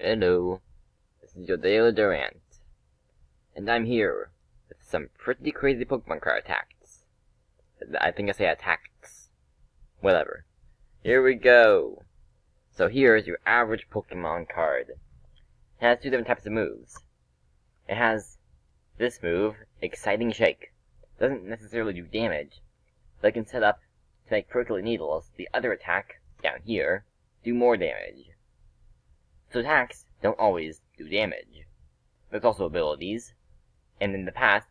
Hello, this is your daily Durant, and I'm here with some pretty crazy Pokemon card attacks. I think I say attacks. Whatever. Here we go. So here's your average Pokemon card. It has two different types of moves. It has this move, Exciting Shake. Doesn't necessarily do damage, but it can set up to make Prickly Needles, the other attack, down here, do more damage. So attacks don't always do damage. There's also abilities, and in the past,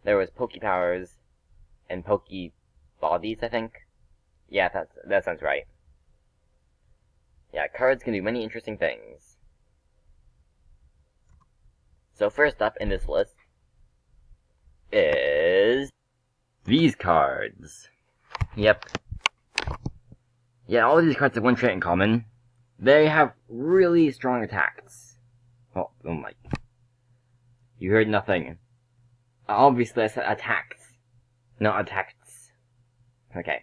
there was Poke Powers and Poke Bodies, I think? Yeah, that sounds right. Yeah, cards can do many interesting things. So first up in this list is these cards. Yep. Yeah, all of these cards have one trait in common. They have really strong attacks. Oh my. You heard nothing. Obviously I said attacks, not attacks. Okay.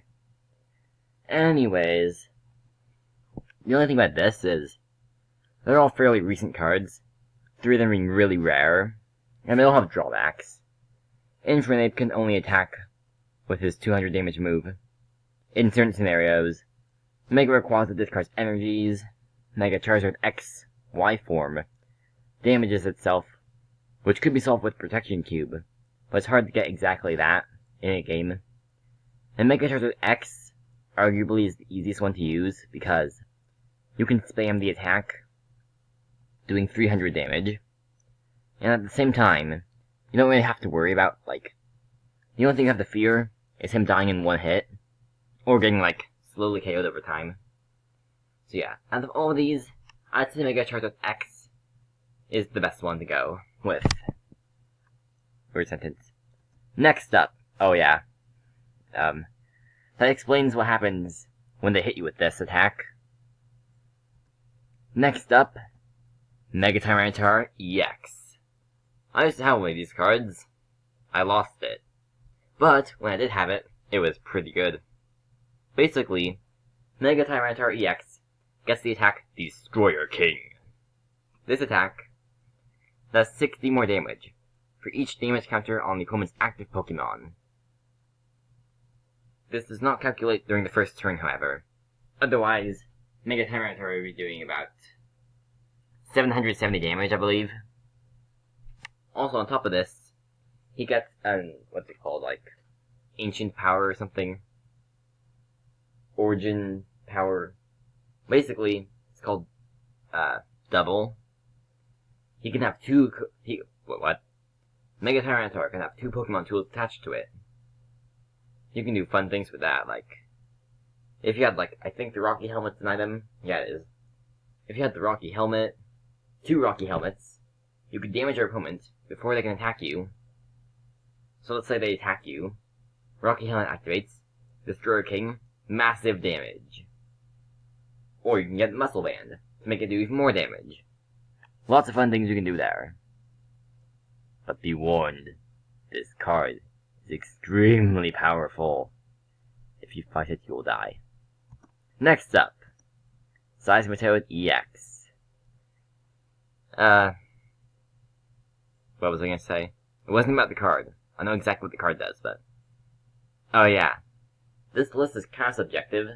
Anyways, the only thing about this is they're all fairly recent cards, 3 of them being really rare, and they all have drawbacks. Infernape can only attack with his 200 damage move. In certain scenarios, Mega Rayquaza discards energies. Mega Charizard X Y form damages itself, which could be solved with Protection Cube, but it's hard to get exactly that in a game. And Mega Charizard X arguably is the easiest one to use because you can spam the attack, doing 300 damage, and at the same time, you don't really have to worry about, the only thing you have to fear is him dying in one hit, or getting, slowly KO'd over time. So yeah, out of all of these, I'd say Mega Charizard X is the best one to go with. Weird sentence. Next up, oh yeah, that explains what happens when they hit you with this attack. Next up, Mega Tyranitar EX. I used to have one of these cards. I lost it. But, when I did have it, it was pretty good. Basically, Mega Tyranitar EX gets the attack Destroyer King. This attack does 60 more damage for each damage counter on the opponent's active Pokemon. This does not calculate during the first turn, however. Otherwise, Mega Tyranitar would be doing about 770 damage, I believe. Also, on top of this, he gets, what's it called, Ancient Power or something? Origin Power. Basically, it's called, Double. He can have what? Mega Tyranitar can have 2 Pokemon tools attached to it. You can do fun things with that, if you had, I think the Rocky Helmet's an item. Yeah, it is. If you had the Rocky Helmet, 2 Rocky Helmets, you could damage your opponent before they can attack you. So let's say they attack you. Rocky Helmet activates, Destroyer King, massive damage. Or you can get Muscle Band to make it do even more damage. Lots of fun things you can do there. But be warned, this card is extremely powerful. If you fight it, you'll die. Next up, Seismitoad EX. What was I gonna say? It wasn't about the card. I know exactly what the card does, but... Oh yeah. This list is kinda subjective.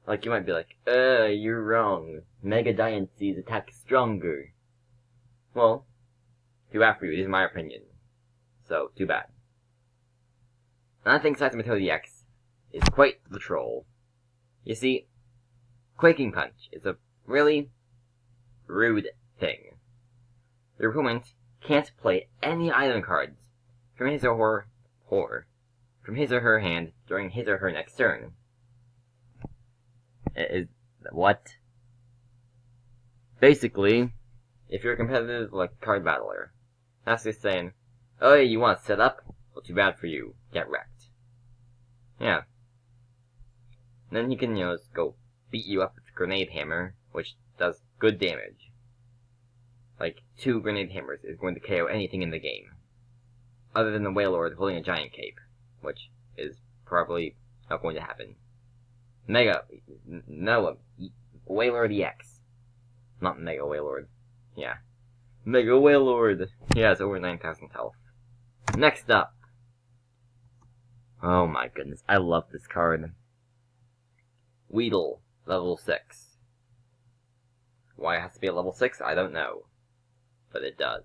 You might be like, you're wrong. Mega Diance's attack is stronger. Well, too bad for you, it is my opinion. So, too bad. And I think Seismitoad EX is quite the troll. You see, Quaking Punch is a really rude thing. Your opponent can't play any item cards from his or her hand during his or her next turn. What? Basically, if you're a competitive, card battler, that's just saying, oh, you want to set up? Well, too bad for you. Get wrecked. Yeah. And then he can, just go beat you up with Grenade Hammer, which does good damage. 2 Grenade Hammers is going to KO anything in the game. Other than the Wailord holding a giant cape, which is probably not going to happen. Wailord EX. Not Mega Wailord. Yeah. Mega Wailord! He has over 9,000 health. Next up! Oh my goodness, I love this card. Wheedle, level 6. Why it has to be a level 6, I don't know. But it does.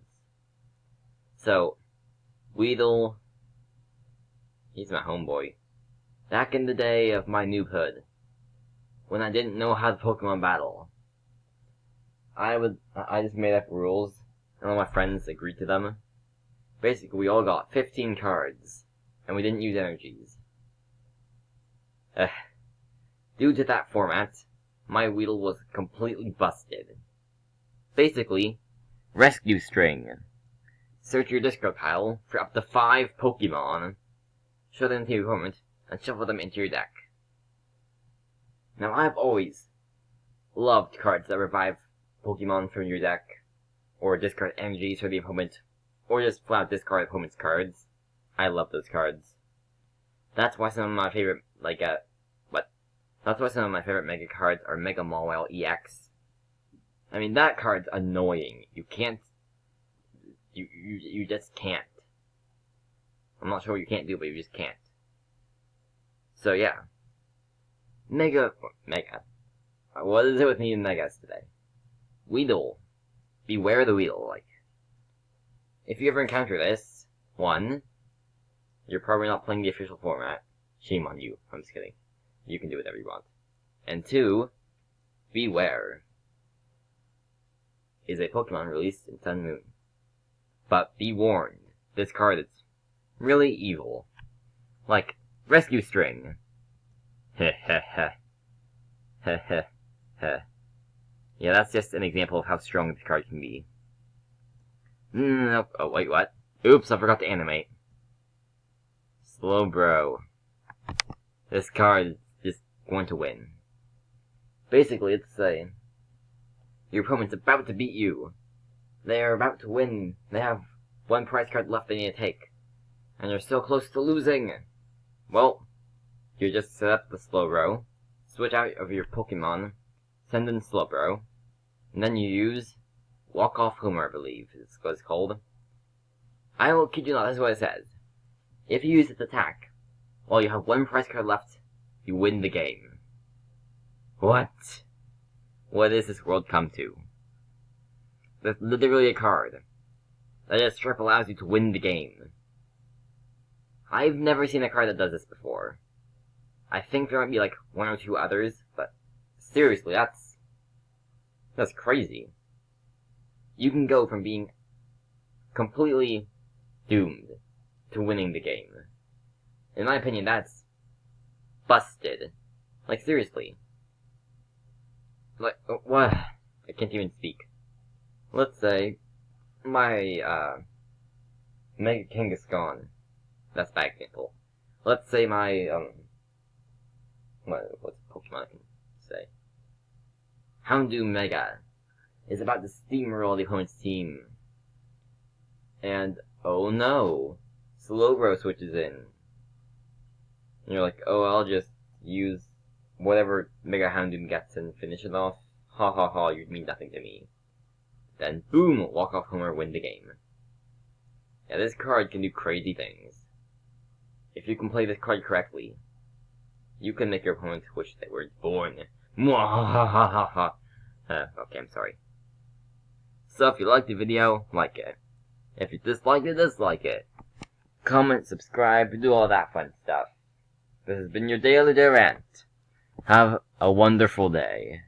So, Wheedle, he's my homeboy. Back in the day of my noobhood, when I didn't know how to Pokemon battle, I just made up rules, and all my friends agreed to them. Basically, we all got 15 cards, and we didn't use energies. Due to that format, my Wheedle was completely busted. Basically, rescue string. Search your discard pile for up to 5 Pokemon, show them to your opponent, and shuffle them into your deck. Now, I've always loved cards that revive Pokemon from your deck, or discard energies for the opponent, or just flat discard opponent's cards. I love those cards. That's why some of my favorite, That's why some of my favorite Mega cards are Mega Mawile EX. I mean, that card's annoying. You can't... You just can't. I'm not sure what you can't do, but you just can't. So, yeah. Mega... What is it with me and Megas today? Wheedle. Beware the Wheedle, If you ever encounter this, 1, you're probably not playing the official format. Shame on you. I'm just kidding. You can do whatever you want. And 2, beware. Is a Pokemon released in Sun Moon. But be warned, this card is really evil. Like, Rescue String. Heh heh heh. Heh heh heh. Yeah, that's just an example of how strong this card can be. Nope. Oh, wait, what? Oops, I forgot to animate. Slowbro. This card is just going to win. Basically, let's say your opponent's about to beat you. They are about to win. They have 1 prize card left they need to take. And you're so close to losing. Well, you just set up the Slowbro, switch out of your Pokemon, send in Slowbro, and then you use Walk Off Homer, I believe is what it's called. I will kid you not, that's what it says. If you use its attack, while you have 1 prize card left, you win the game. What? What does this world come to? That's literally a card that just straight allows you to win the game. I've never seen a card that does this before. I think there might be 1 or 2 others, but seriously, that's crazy. You can go from being completely doomed to winning the game. In my opinion, that's busted. Seriously. What? I can't even speak. Let's say my, Mega King is gone. That's a bad example. Let's say my, what's Pokemon I can say? Houndoom Mega is about to steamroll the opponent's team. And, oh no! Slowbro switches in. And you're like, oh, I'll just use whatever Mega Houndoom gets and finish it off. Ha ha ha, you mean nothing to me. Then, boom! Walk Off Homer, win the game. Yeah, this card can do crazy things. If you can play this card correctly, you can make your opponent wish they were born. Mwahahaha. Okay, I'm sorry. So if you liked the video, like it. If you disliked it, dislike it. Comment, subscribe, do all that fun stuff. This has been your Daily Durant. Have a wonderful day.